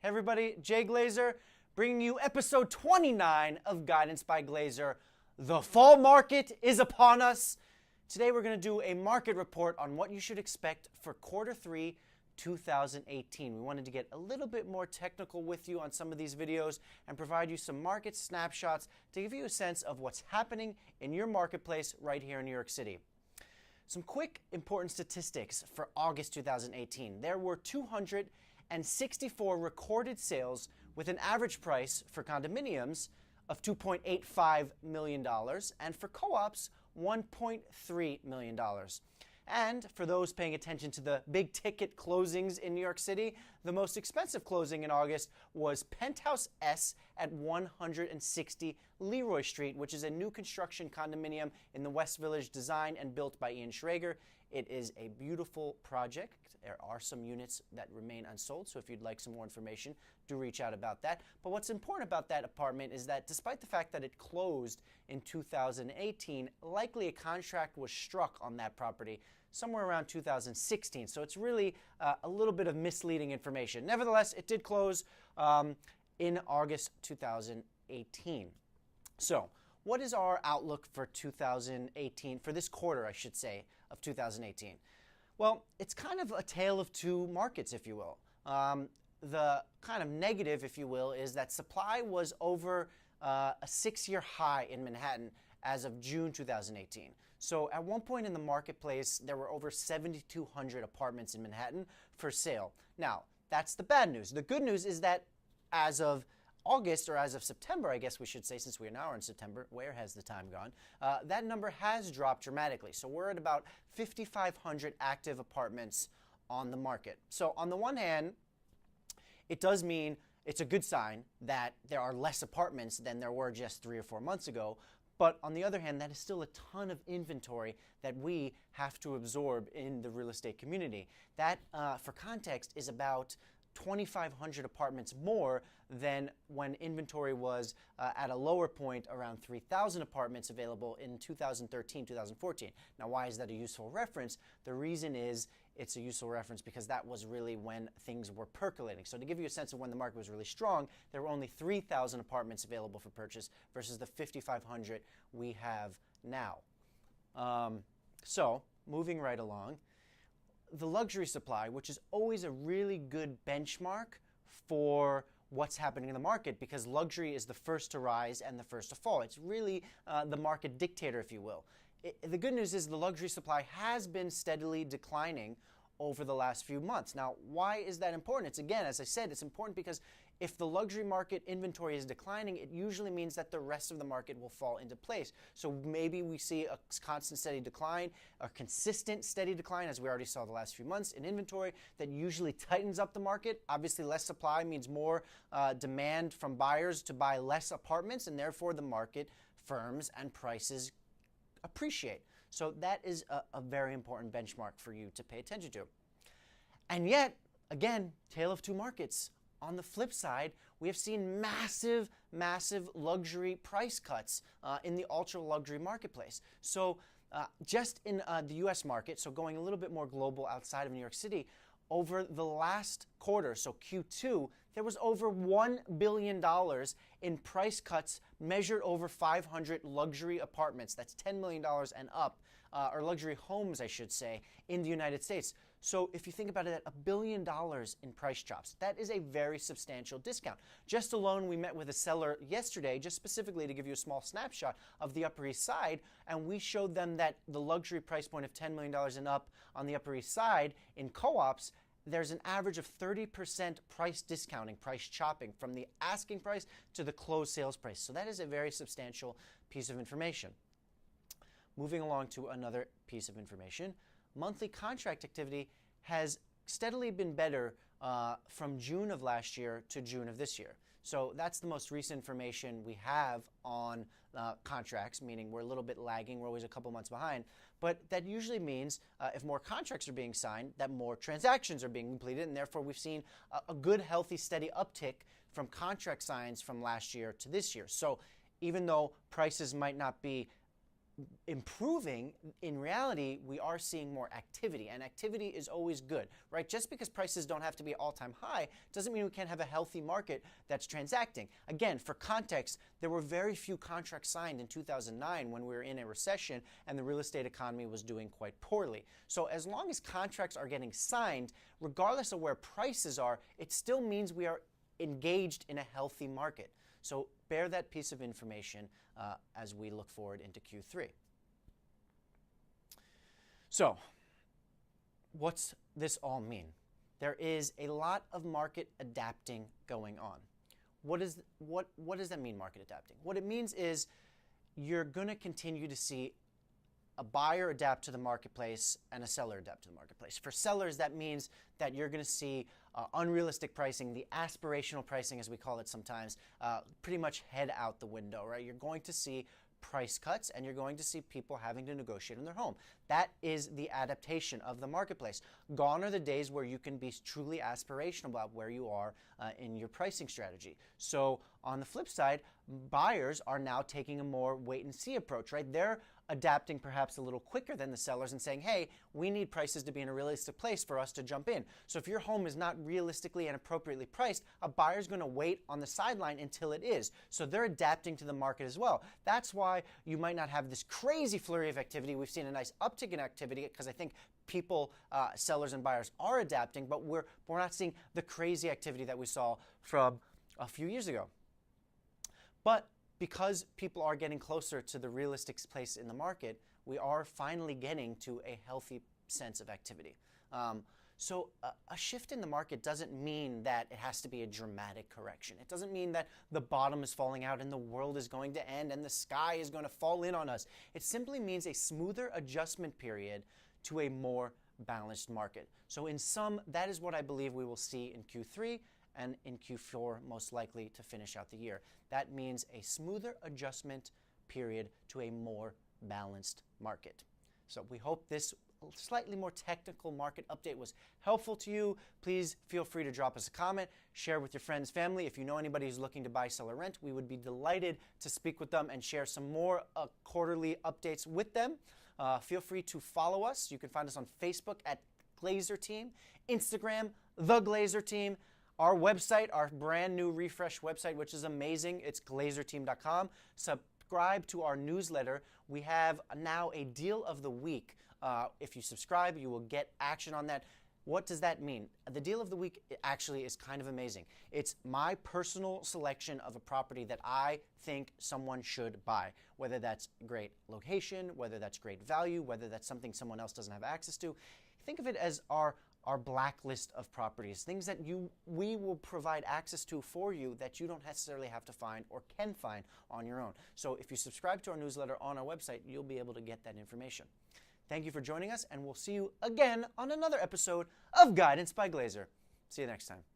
Hey everybody, Jay Glazer, bringing you episode 29 of Guidance by Glazer. The fall market is upon us. Today we're going to do a market report on what you should expect for quarter 3, 2018. We wanted to get a little bit more technical with you on some of these videos and provide you some market snapshots to give you a sense of what's happening in your marketplace right here in New York City. Some quick important statistics for August 2018. There were 264 recorded sales with an average price for condominiums of $2.85 million and for co-ops $1.3 million. And for those paying attention to the big ticket closings in New York City, the most expensive closing in August was Penthouse S at 160 Leroy Street, which is a new construction condominium in the West Village, designed and built by Ian Schrager. It is a beautiful project. There are some units that remain unsold, so if you'd like some more information, do reach out about that. But what's important about that apartment is that despite the fact that it closed in 2018, likely a contract was struck on that property somewhere around 2016. So it's really a little bit of misleading information. Nevertheless, it did close in August 2018. So what is our outlook for 2018, for this quarter, I should say, of 2018? Well, it's kind of a tale of two markets, if you will. The kind of negative, if you will, is that supply was over a 6-year high in Manhattan as of June 2018. So at one point in the marketplace, there were over 7,200 apartments in Manhattan for sale. Now, that's the bad news. The good news is that as of August, or as of September, I guess we should say, since we are now in September, where has the time gone? That number has dropped dramatically. So we're at about 5,500 active apartments on the market. So on the one hand, it does mean it's a good sign that there are less apartments than there were just 3 or 4 months ago. But on the other hand, that is still a ton of inventory that we have to absorb in the real estate community. That, for context, is about 2,500 apartments more than when inventory was at a lower point, around 3,000 apartments available in 2013, 2014. Now, why is that a useful reference? The reason is it's a useful reference because that was really when things were percolating. So to give you a sense of when the market was really strong, there were only 3,000 apartments available for purchase versus the 5,500 we have now. So moving right along, the luxury supply, which is always a really good benchmark for what's happening in the market, because luxury is the first to rise and the first to fall. It's really the market dictator, if you will. The good news is the luxury supply has been steadily declining over the last few months. Now, why is that important? It's, again, as I said, it's important because if the luxury market inventory is declining, it usually means that the rest of the market will fall into place. So maybe we see a constant steady decline, a consistent steady decline, as we already saw the last few months in inventory, that usually tightens up the market. Obviously, less supply means more demand from buyers to buy less apartments, and therefore the market firms and prices appreciate. So that is a very important benchmark for you to pay attention to. And yet, again, tale of two markets. On the flip side, we have seen massive, massive luxury price cuts in the ultra-luxury marketplace. So just in the U.S. market, so going a little bit more global outside of New York City, over the last quarter, so Q2, there was over $1 billion in price cuts measured over 500 luxury apartments. That's $10 million and up, or luxury homes, I should say, in the United States. So if you think about it, at $1 billion in price drops, that is a very substantial discount. Just alone, we met with a seller yesterday, just specifically to give you a small snapshot of the Upper East Side, and we showed them that the luxury price point of $10 million and up on the Upper East Side in co-ops, there's an average of 30% price discounting, price chopping from the asking price to the closed sales price. So that is a very substantial piece of information. Moving along to another piece of information, monthly contract activity has steadily been better from June of last year to June of this year. So that's the most recent information we have on contracts, meaning we're a little bit lagging. We're always a couple months behind. But that usually means if more contracts are being signed, that more transactions are being completed, and therefore we've seen a good, healthy, steady uptick from contract signs from last year to this year. So even though prices might not be improving, in reality, we are seeing more activity, and activity is always good, right? Just because prices don't have to be all-time high doesn't mean we can't have a healthy market that's transacting. Again, for context, there were very few contracts signed in 2009 when we were in a recession and the real estate economy was doing quite poorly. So as long as contracts are getting signed, regardless of where prices are, it still means we are engaged in a healthy market. So bear that piece of information as we look forward into Q3. So, what's this all mean? There is a lot of market adapting going on. What does that mean, market adapting? What it means is you're going to continue to see a buyer adapt to the marketplace and a seller adapt to the marketplace. For sellers, that means that you're going to see unrealistic pricing, the aspirational pricing as we call it sometimes, pretty much head out the window, right? You're going to see price cuts and you're going to see people having to negotiate in their home. That is the adaptation of the marketplace. Gone are the days where you can be truly aspirational about where you are in your pricing strategy. So on the flip side, buyers are now taking a more wait and see approach, right? They're adapting perhaps a little quicker than the sellers and saying, hey, we need prices to be in a realistic place for us to jump in. So if your home is not realistically and appropriately priced, a buyer's going to wait on the sideline until it is. So they're adapting to the market as well. That's why you might not have this crazy flurry of activity. We've seen a nice uptick in activity because I think people, sellers and buyers are adapting, but we're not seeing the crazy activity that we saw from a few years ago. But because people are getting closer to the realistic place in the market, we are finally getting to a healthy sense of activity. So a shift in the market doesn't mean that it has to be a dramatic correction. It doesn't mean that the bottom is falling out and the world is going to end and the sky is going to fall in on us. It simply means a smoother adjustment period to a more balanced market. So in sum, that is what I believe we will see in Q3 and in Q4 most likely to finish out the year. That means a smoother adjustment period to a more balanced market. So we hope this slightly more technical market update was helpful to you. Please feel free to drop us a comment, share with your friends, family. If you know anybody who's looking to buy, sell, or rent, we would be delighted to speak with them and share some more quarterly updates with them. Feel free to follow us. You can find us on Facebook at Glazer Team, Instagram, The Glazer Team, our website, our brand new refreshed website, which is amazing. It's glazerteam.com. Subscribe to our newsletter. We have now a deal of the week. If you subscribe, you will get action on that. What does that mean? The deal of the week actually is kind of amazing. It's my personal selection of a property that I think someone should buy, whether that's great location, whether that's great value, whether that's something someone else doesn't have access to. Think of it as our blacklist of properties, things that we will provide access to for you that you don't necessarily have to find or can find on your own. So if you subscribe to our newsletter on our website, you'll be able to get that information. Thank you for joining us, and we'll see you again on another episode of Guidance by Glazer. See you next time.